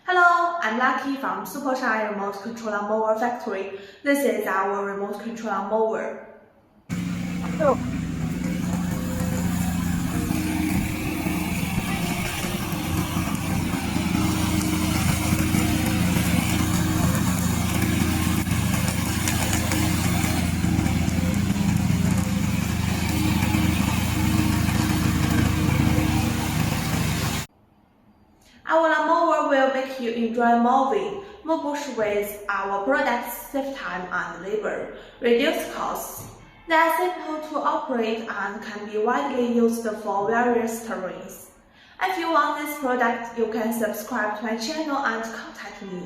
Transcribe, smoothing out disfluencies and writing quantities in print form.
Hello, I'm Lucky from Supershine Remote Controller Mower Factory. This is our remote controller mower. Oh. Our mower will make you enjoy mowing, mow bush with our products, save time and labor, reduce costs. They are simple to operate and can be widely used for various terrains. If you want this product, you can subscribe to my channel and contact me.